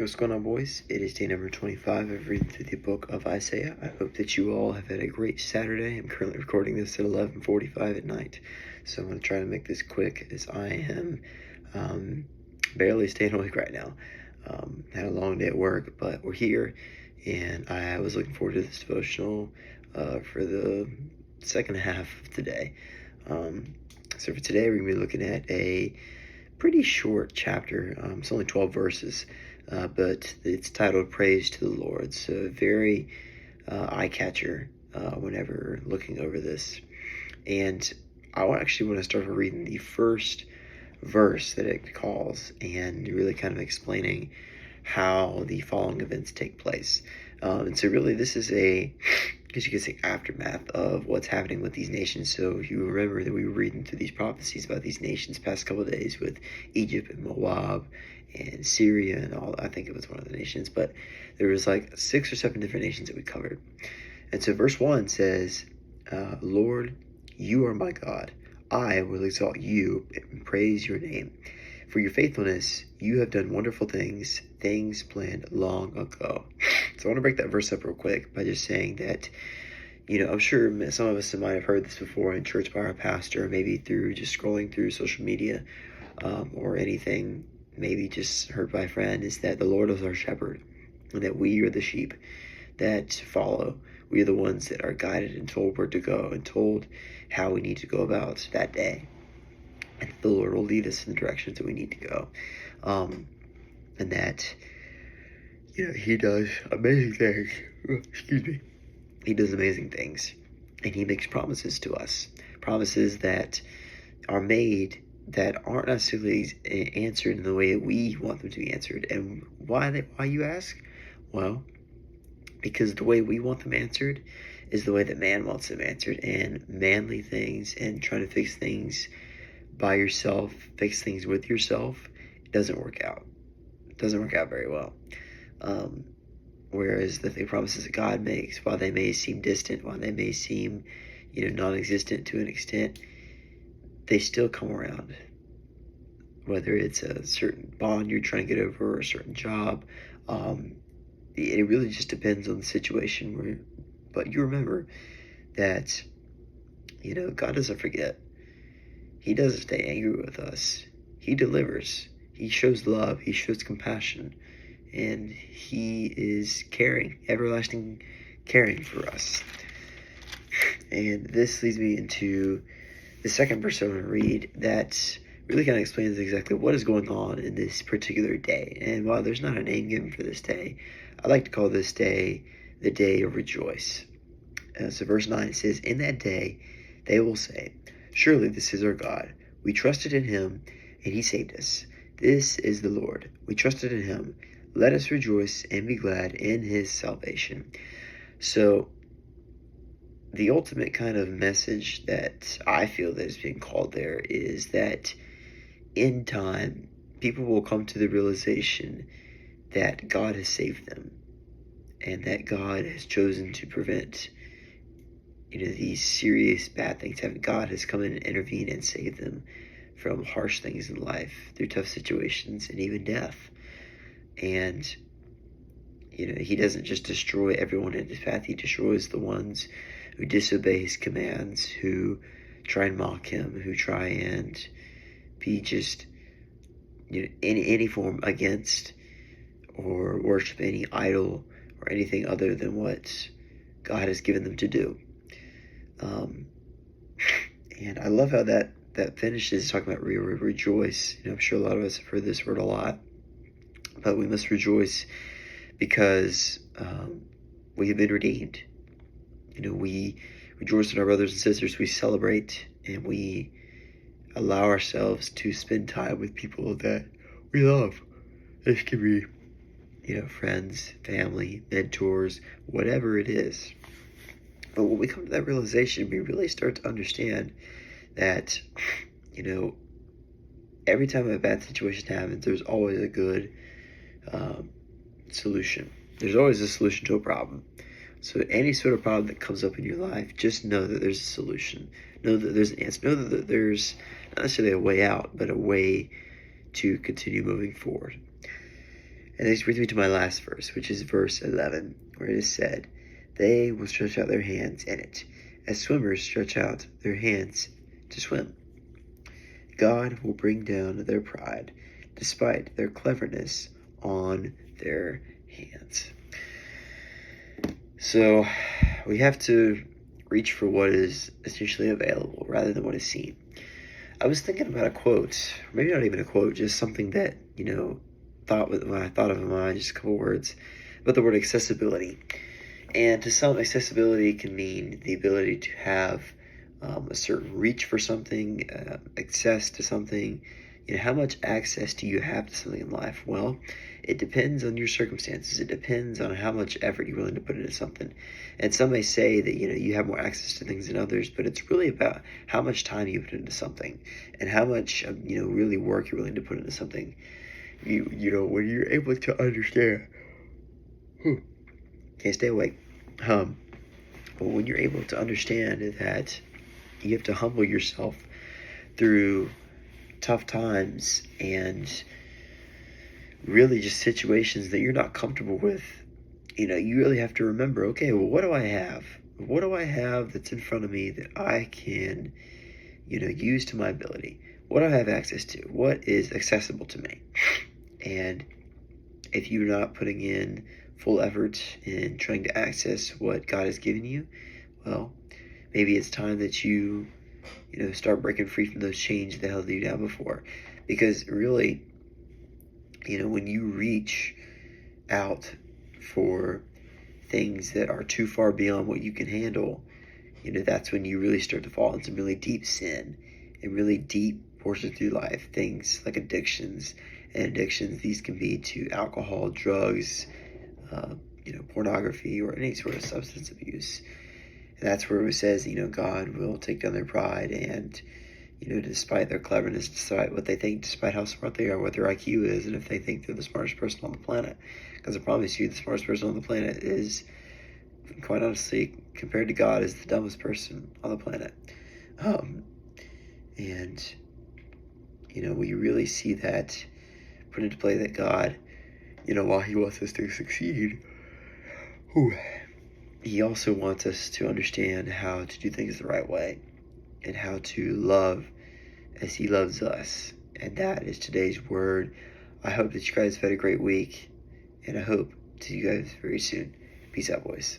What's going on, boys? It is day number 25 of reading through the book of Isaiah. I hope that you all have had a great Saturday. I'm currently recording this at 11:45 at night, so I'm going to try to make this quick as I am barely staying awake right now. Had a long day at work, but we're here, and I was looking forward to this devotional for the second half of today. So for today, we're going to be looking at a pretty short chapter. It's only 12 verses, but it's titled Praise to the Lord. So very eye-catcher whenever looking over this. And I actually want to start with reading the first verse that it calls and really kind of explaining how the following events take place. And so really this is I guess you could say, aftermath of what's happening with these nations. So if you remember that we were reading through these prophecies about these nations past couple of days with Egypt and Moab and Syria and all. I think it was one of the nations, but there was like 6 or 7 different nations that we covered. And so verse 1 says, Lord, you are my God. I will exalt you and praise your name. For your faithfulness, you have done wonderful things, things planned long ago. So I want to break that verse up real quick by just saying that, I'm sure some of us might have heard this before in church by our pastor, maybe through just scrolling through social media or anything, maybe just heard by a friend, is that the Lord is our shepherd and that we are the sheep that follow. We are the ones that are guided and told where to go and told how we need to go about that day. And the Lord will lead us in the directions that we need to go. And that, He does amazing things. Excuse me. He does amazing things. And He makes promises to us. Promises that are made that aren't necessarily answered in the way that we want them to be answered. And why you ask? Well, because the way we want them answered is the way that man wants them answered. And manly things and trying to fix things by yourself, fix things with yourself, it doesn't work out. It doesn't work out very well. Whereas the promises that God makes, while they may seem distant, while they may seem, non-existent to an extent, they still come around. Whether it's a certain bond you're trying to get over, or a certain job, it really just depends on the situation. But you remember that, God doesn't forget. He doesn't stay angry with us. He delivers. He shows love. He shows compassion. And He is caring, everlasting caring for us. And this leads me into the second verse I want to read that really kind of explains exactly what is going on in this particular day. And while there's not a name given for this day, I like to call this day the day of rejoice. So verse 9 says, in that day they will say, surely this is our God. We trusted in Him, and He saved us. This is the Lord. We trusted in Him. Let us rejoice and be glad in His salvation. So the ultimate kind of message that I feel that is being called there is that in time, people will come to the realization that God has saved them and that God has chosen to prevent these serious bad things. God has come in and intervened and saved them from harsh things in life, through tough situations and even death. And, He doesn't just destroy everyone in His path. He destroys the ones who disobey His commands, who try and mock Him, who try and be just, in any form against or worship any idol or anything other than what God has given them to do. And I love how that finishes talking about rejoice. I'm sure a lot of us have heard this word a lot, but we must rejoice because we have been redeemed. We rejoice in our brothers and sisters. We celebrate and we allow ourselves to spend time with people that we love. This could be, friends, family, mentors, whatever it is. But when we come to that realization, we really start to understand that, every time a bad situation happens, there's always a good solution. There's always a solution to a problem. So any sort of problem that comes up in your life, just know that there's a solution. Know that there's an answer. Know that there's not necessarily a way out, but a way to continue moving forward. And this brings me to my last verse, which is verse 11, where it is said, "They will stretch out their hands in it, as swimmers stretch out their hands to swim." God will bring down their pride, despite their cleverness, on their hands. So we have to reach for what is essentially available rather than what is seen. I was thinking about a quote, maybe not even a quote, just something that, when I thought of in my mind, just a couple words, about the word accessibility. And to some, accessibility can mean the ability to have a certain reach for something, access to something. How much access do you have to something in life? Well, it depends on your circumstances. It depends on how much effort you're willing to put into something. And some may say that, you have more access to things than others, but it's really about how much time you put into something and how much, really work you're willing to put into something. When you're able to understand, can't stay awake. When you're able to understand that you have to humble yourself through tough times and really just situations that you're not comfortable with, you really have to remember, okay, well, what do I have? What do I have that's in front of me that I can, use to my ability? What do I have access to? What is accessible to me? And if you're not putting in full effort in trying to access what God has given you, well, maybe it's time that you start breaking free from those chains that held you down before. Because really, when you reach out for things that are too far beyond what you can handle, that's when you really start to fall into really deep sin and really deep portions through life. Things like addictions. And addictions, these can be to alcohol, drugs, pornography, or any sort of substance abuse. And that's where it says, God will take down their pride and, despite their cleverness, despite what they think, despite how smart they are, what their IQ is, and if they think they're the smartest person on the planet. Because I promise you, the smartest person on the planet is, quite honestly, compared to God, is the dumbest person on the planet. We really see that put into play that God, while He wants us to succeed, He also wants us to understand how to do things the right way and how to love as He loves us. And that is today's word. I hope that you guys have had a great week, and I hope to see you guys very soon. Peace out, boys.